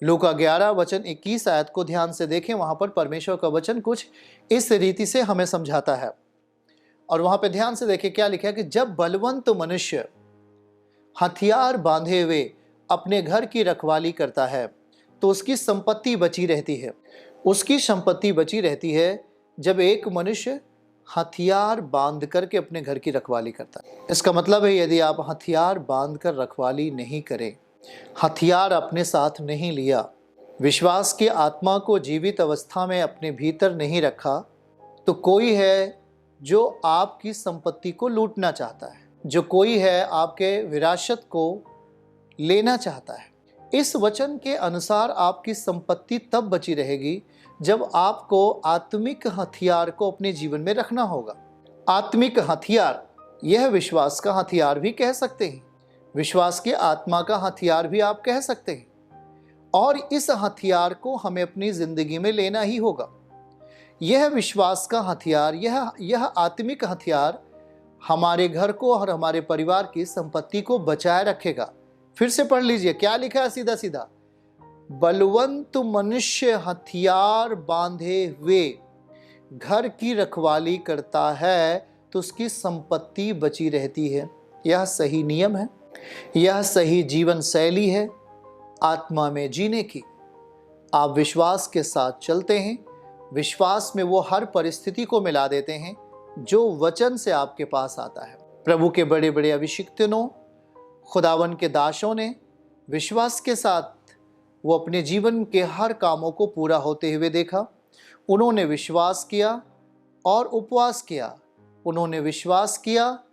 लूका 11 वचन 21 आयत को ध्यान से देखें। वहां पर परमेश्वर का वचन कुछ इस रीति से हमें समझाता है, और वहां पे ध्यान से देखें क्या लिखा है कि जब बलवंत मनुष्य हथियार बांधे हुए अपने घर की रखवाली करता है तो उसकी संपत्ति बची रहती है। उसकी संपत्ति बची रहती है जब एक मनुष्य हथियार बांध करके अपने घर की रखवाली करता है। इसका मतलब है यदि आप हथियार बांध कर रखवाली नहीं करें, हथियार अपने साथ नहीं लिया, विश्वास की आत्मा को जीवित अवस्था में अपने भीतर नहीं रखा, तो कोई है जो आपकी संपत्ति को लूटना चाहता है, जो कोई है आपके विरासत को लेना चाहता है। इस वचन के अनुसार आपकी संपत्ति तब बची रहेगी जब आपको आत्मिक हथियार को अपने जीवन में रखना होगा। आत्मिक हथियार, यह विश्वास का हथियार भी कह सकते हैं, विश्वास की आत्मा का हथियार भी आप कह सकते हैं, और इस हथियार को हमें अपनी जिंदगी में लेना ही होगा। यह विश्वास का हथियार, यह आत्मिक हथियार हमारे घर को और हमारे परिवार की संपत्ति को बचाए रखेगा। फिर से पढ़ लीजिए क्या लिखा है सीधा सीधा, बलवंत मनुष्य हथियार बांधे हुए घर की रखवाली करता है तो उसकी संपत्ति बची रहती है। यह सही नियम है, यह सही जीवन शैली है आत्मा में जीने की। आप विश्वास के साथ चलते हैं, विश्वास में वो हर परिस्थिति को मिला देते हैं जो वचन से आपके पास आता है। प्रभु के बड़े बड़े अभिषिक्तों, खुदावन के दासों ने विश्वास के साथ वो अपने जीवन के हर कामों को पूरा होते हुए देखा। उन्होंने विश्वास किया और उपवास किया, उन्होंने विश्वास किया,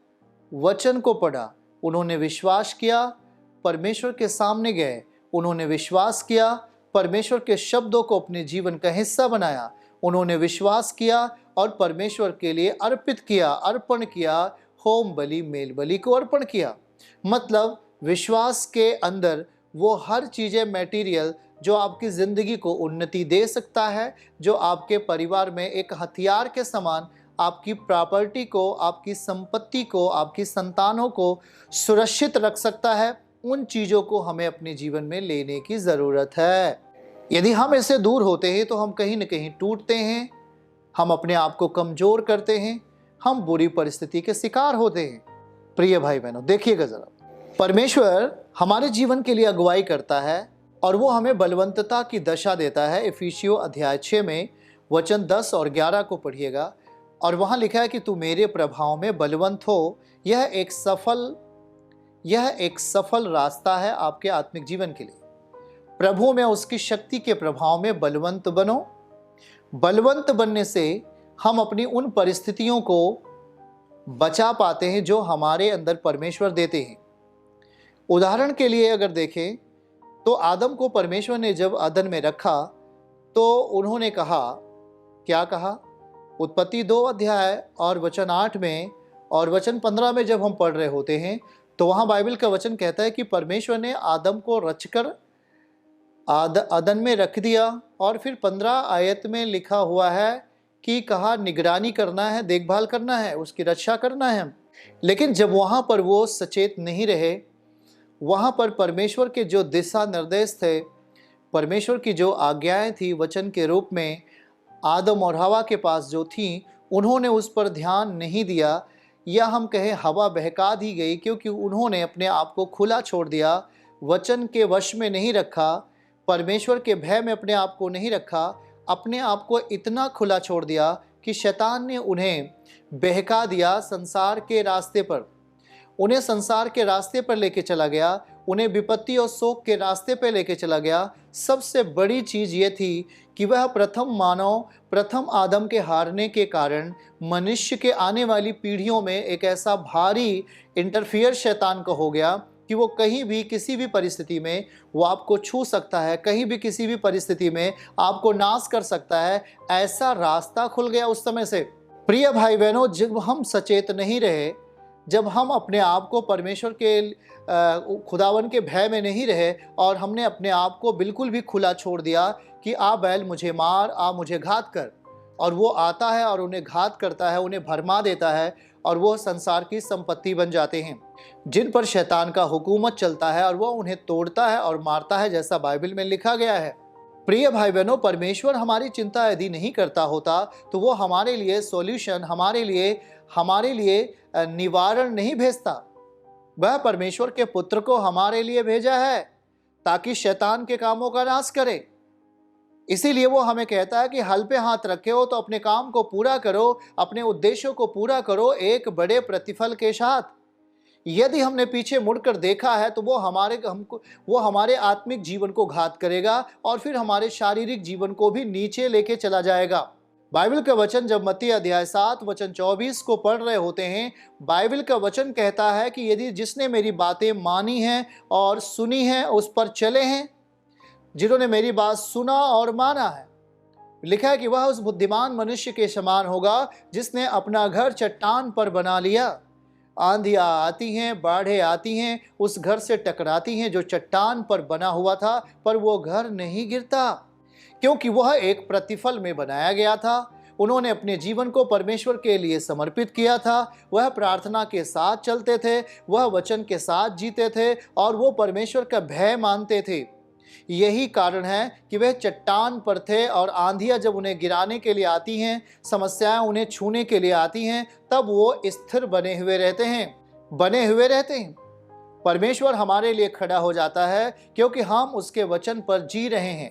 वचन को पढ़ा, उन्होंने विश्वास किया, परमेश्वर के सामने गए, उन्होंने विश्वास किया, परमेश्वर के शब्दों को अपने जीवन का हिस्सा बनाया, उन्होंने विश्वास किया और परमेश्वर के लिए अर्पित किया, अर्पण किया, होम बलि मेल बलि को अर्पण किया। मतलब विश्वास के अंदर वो हर चीज़ें मटेरियल जो आपकी ज़िंदगी को उन्नति दे सकता है, जो आपके परिवार में एक हथियार के समान आपकी प्रॉपर्टी को, आपकी संपत्ति को, आपकी संतानों को सुरक्षित रख सकता है, उन चीज़ों को हमें अपने जीवन में लेने की ज़रूरत है। यदि हम इससे दूर होते हैं तो हम कहीं न कहीं टूटते हैं, हम अपने आप को कमज़ोर करते हैं, हम बुरी परिस्थिति के शिकार होते हैं। प्रिय भाई बहनों, देखिएगा ज़रा, परमेश्वर हमारे जीवन के लिए अगुवाई करता है और वो हमें बलवंतता की दशा देता है। इफिसियों अध्याय 6 में वचन 10 और 11 को पढ़िएगा, और वहाँ लिखा है कि तू मेरे प्रभाव में बलवंत हो। यह एक सफल रास्ता है आपके आत्मिक जीवन के लिए। प्रभु में उसकी शक्ति के प्रभाव में बलवंत बनो। बलवंत बनने से हम अपनी उन परिस्थितियों को बचा पाते हैं जो हमारे अंदर परमेश्वर देते हैं। उदाहरण के लिए अगर देखें तो आदम को परमेश्वर ने जब अदन में रखा तो उन्होंने कहा, क्या कहा? उत्पत्ति 2 अध्याय और वचन 8 में और वचन 15 में जब हम पढ़ रहे होते हैं तो वहाँ बाइबल का वचन कहता है कि परमेश्वर ने आदम को रचकर अदन में रख दिया, और फिर 15 आयत में लिखा हुआ है कि कहा निगरानी करना है, देखभाल करना है, उसकी रक्षा करना है। लेकिन जब वहाँ पर वो सचेत नहीं रहे, वहाँ पर परमेश्वर के जो दिशा निर्देश थे, परमेश्वर की जो आज्ञाएं थी वचन के रूप में आदम और हवा के पास जो थी, उन्होंने उस पर ध्यान नहीं दिया, या हम कहें हवा बहका दी गई, क्योंकि उन्होंने अपने आप को खुला छोड़ दिया, वचन के वश में नहीं रखा, परमेश्वर के भय में अपने आप को नहीं रखा, अपने आप को इतना खुला छोड़ दिया कि शैतान ने उन्हें बहका दिया संसार के रास्ते पर, उन्हें संसार के रास्ते पर लेके चला गया, उन्हें विपत्ति और शोक के रास्ते पर लेके चला गया। सबसे बड़ी चीज़ ये थी कि वह प्रथम मानव, प्रथम आदम के हारने के कारण मनुष्य के आने वाली पीढ़ियों में एक ऐसा भारी इंटरफियर शैतान का हो गया कि वो कहीं भी किसी भी परिस्थिति में वो आपको छू सकता है, कहीं भी किसी भी परिस्थिति में आपको नाश कर सकता है। ऐसा रास्ता खुल गया उस समय से। प्रिय भाई बहनों, जब हम सचेत नहीं रहे, जब हम अपने आप को परमेश्वर के खुदावन के भय में नहीं रहे और हमने अपने आप को बिल्कुल भी खुला छोड़ दिया कि आ बैल मुझे मार, आ मुझे घात कर, और वो आता है और उन्हें घात करता है, उन्हें भरमा देता है और वो संसार की संपत्ति बन जाते हैं जिन पर शैतान का हुकूमत चलता है, और वो उन्हें तोड़ता है और मारता है, जैसा बाइबल में लिखा गया है। प्रिय भाई बहनों, परमेश्वर हमारी चिंता यदि नहीं करता होता तो वो हमारे लिए सॉल्यूशन, हमारे लिए निवारण नहीं भेजता। वह परमेश्वर के पुत्र को हमारे लिए भेजा है ताकि शैतान के कामों का नाश करे। इसीलिए वो हमें कहता है कि हल पे हाथ रखे हो तो अपने काम को पूरा करो, अपने उद्देश्यों को पूरा करो एक बड़े प्रतिफल के साथ। यदि हमने पीछे मुड़कर देखा है तो वो हमारे आत्मिक जीवन को घात करेगा और फिर हमारे शारीरिक जीवन को भी नीचे लेके चला जाएगा। बाइबल का वचन जब मत्ती अध्याय 7 वचन 24 को पढ़ रहे होते हैं, बाइबल का वचन कहता है कि यदि जिसने मेरी बातें मानी हैं और सुनी हैं उस पर चले हैं, जिन्होंने मेरी बात सुना और माना है, लिखा है कि वह उस बुद्धिमान मनुष्य के समान होगा जिसने अपना घर चट्टान पर बना लिया। आंधियां आती हैं, बाढ़ें आती हैं, उस घर से टकराती हैं जो चट्टान पर बना हुआ था, पर वो घर नहीं गिरता क्योंकि वह एक प्रतिफल में बनाया गया था। उन्होंने अपने जीवन को परमेश्वर के लिए समर्पित किया था। वह प्रार्थना के साथ चलते थे, वह वचन के साथ जीते थे और वो परमेश्वर का भय मानते थे। यही कारण है कि वह चट्टान पर थे और आंधियां जब उन्हें गिराने के लिए आती हैं, समस्याएं उन्हें छूने के लिए आती हैं, तब वो स्थिर बने हुए रहते हैं। परमेश्वर हमारे लिए खड़ा हो जाता है क्योंकि हम उसके वचन पर जी रहे हैं।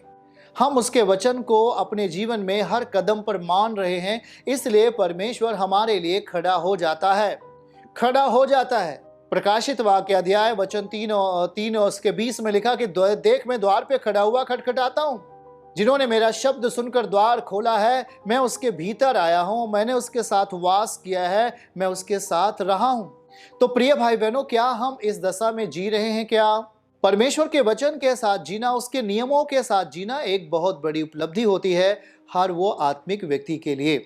हम उसके वचन को अपने जीवन में हर कदम पर मान रहे हैं, इसलिए परमेश्वर हमारे लिए खड़ा हो जाता है। प्रकाशित वाक्य अध्याय वचन 3 और उसके 20 में लिखा कि देख मैं द्वार पे खड़ा हुआ खटखटाता हूँ। जिन्होंने मेरा शब्द सुनकर द्वार खोला है, मैं उसके भीतर आया हूँ, मैंने उसके साथ वास किया है, मैं उसके साथ रहा हूँ। तो प्रिय भाई बहनों, क्या हम इस दशा में जी रहे हैं? क्या परमेश्वर के वचन के साथ जीना, उसके नियमों के साथ जीना एक बहुत बड़ी उपलब्धि होती है हर वो आत्मिक व्यक्ति के लिए।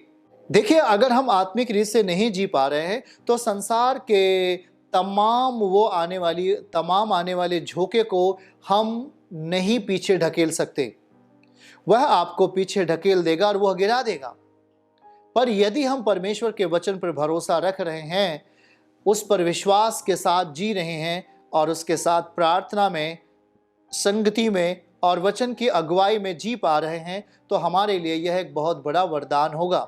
देखिए, अगर हम आत्मिक रीत से नहीं जी पा रहे हैं तो संसार के तमाम आने वाले झोंके को हम नहीं पीछे ढकेल सकते। वह आपको पीछे ढकेल देगा और वह गिरा देगा। पर यदि हम परमेश्वर के वचन पर भरोसा रख रहे हैं, उस पर विश्वास के साथ जी रहे हैं और उसके साथ प्रार्थना में, संगति में और वचन की अगुवाई में जी पा रहे हैं, तो हमारे लिए यह एक बहुत बड़ा वरदान होगा।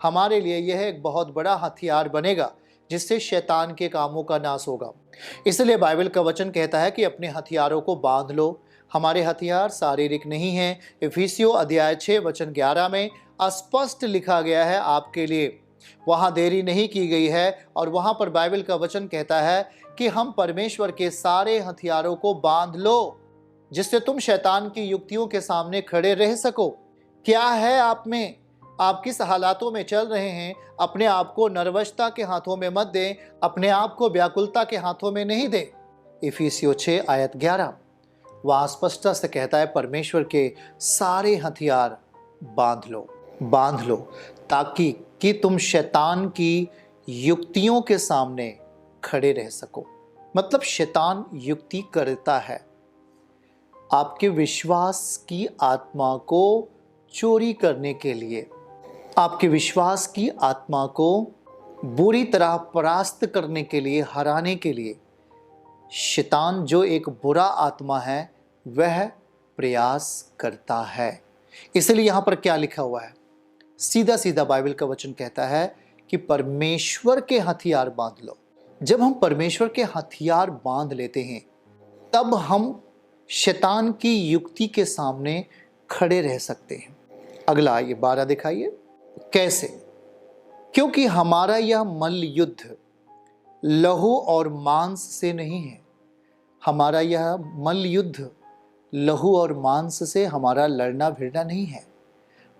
हमारे लिए यह एक बहुत बड़ा हथियार बनेगा जिससे शैतान के कामों का नाश होगा। इसलिए बाइबल का वचन कहता है कि अपने हथियारों को बांध लो। हमारे हथियार शारीरिक नहीं हैं। इफिसियों अध्याय 6 वचन 11 में स्पष्ट लिखा गया है आपके लिए, वहाँ देरी नहीं की गई है। और वहाँ पर बाइबल का वचन कहता है कि हम परमेश्वर के सारे हथियारों को बांध लो जिससे तुम शैतान की युक्तियों के सामने खड़े रह सको। क्या है आप में? आप किस हालातों में चल रहे हैं? अपने आप को नर्वसता के हाथों में मत दें, अपने आप को व्याकुलता के हाथों में नहीं दें। इफिसियों 6 आयत 11 वहाँ स्पष्टता से कहता है, परमेश्वर के सारे हथियार बांध लो ताकि कि तुम शैतान की युक्तियों के सामने खड़े रह सको। मतलब शैतान युक्ति करता है आपके विश्वास की आत्मा को चोरी करने के लिए, आपके विश्वास की आत्मा को बुरी तरह परास्त करने के लिए, हराने के लिए शैतान जो एक बुरा आत्मा है वह प्रयास करता है। इसलिए यहाँ पर क्या लिखा हुआ है? सीधा सीधा बाइबल का वचन कहता है कि परमेश्वर के हथियार बांध लो। जब हम परमेश्वर के हथियार बांध लेते हैं तब हम शैतान की युक्ति के सामने खड़े रह सकते हैं। अगला ये 12 दिखाइए। कैसे? क्योंकि हमारा यह मल्ल युद्ध लहू और मांस से नहीं है। हमारा यह मल्ल युद्ध लहू और मांस से हमारा लड़ना भिड़ना नहीं है,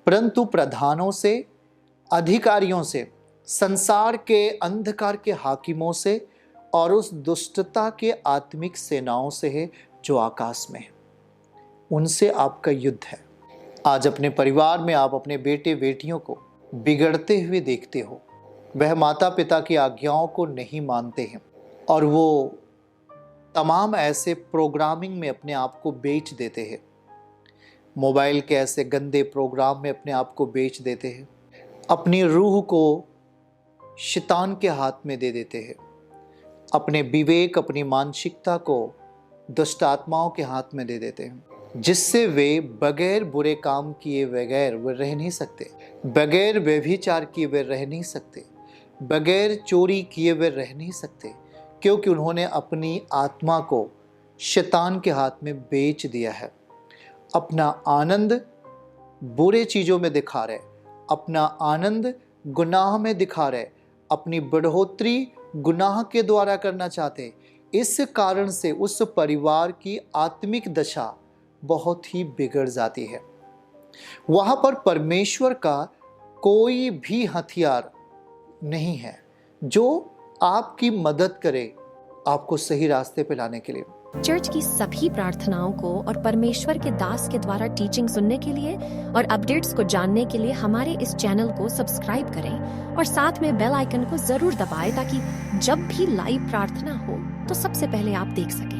परंतु प्रधानों से, अधिकारियों से, संसार के अंधकार के हाकिमों से और उस दुष्टता के आत्मिक सेनाओं से है जो आकाश में है। उनसे आपका युद्ध है। आज अपने परिवार में आप अपने बेटे बेटियों को बिगड़ते हुए देखते हो। वह माता पिता की आज्ञाओं को नहीं मानते हैं और वो तमाम ऐसे प्रोग्रामिंग में अपने आप को बेच देते हैं। मोबाइल के ऐसे गंदे प्रोग्राम में अपने आप को बेच देते हैं। अपनी रूह को शैतान के हाथ में दे देते हैं, अपने विवेक, अपनी मानसिकता को दुष्ट आत्माओं के हाथ में दे देते हैं, जिससे वे बगैर बुरे काम किए बगैर वे रह नहीं सकते, बगैर व्यभिचार किए वे रह नहीं सकते, बगैर चोरी किए वे रह नहीं सकते, क्योंकि उन्होंने अपनी आत्मा को शैतान के हाथ में बेच दिया है। अपना आनंद बुरे चीज़ों में दिखा रहे, अपना आनंद गुनाह में दिखा रहे, अपनी बढ़ोतरी गुनाह के द्वारा करना चाहते। इस कारण से उस परिवार की आत्मिक दशा बहुत ही बिगड़ जाती है। वहाँ पर परमेश्वर का कोई भी हथियार नहीं है जो आपकी मदद करे आपको सही रास्ते पे लाने के लिए। चर्च की सभी प्रार्थनाओं को और परमेश्वर के दास के द्वारा टीचिंग सुनने के लिए और अपडेट्स को जानने के लिए हमारे इस चैनल को सब्सक्राइब करें और साथ में बेल आइकन को जरूर दबाएं ताकि जब भी लाइव प्रार्थना हो तो सबसे पहले आप देख सकें।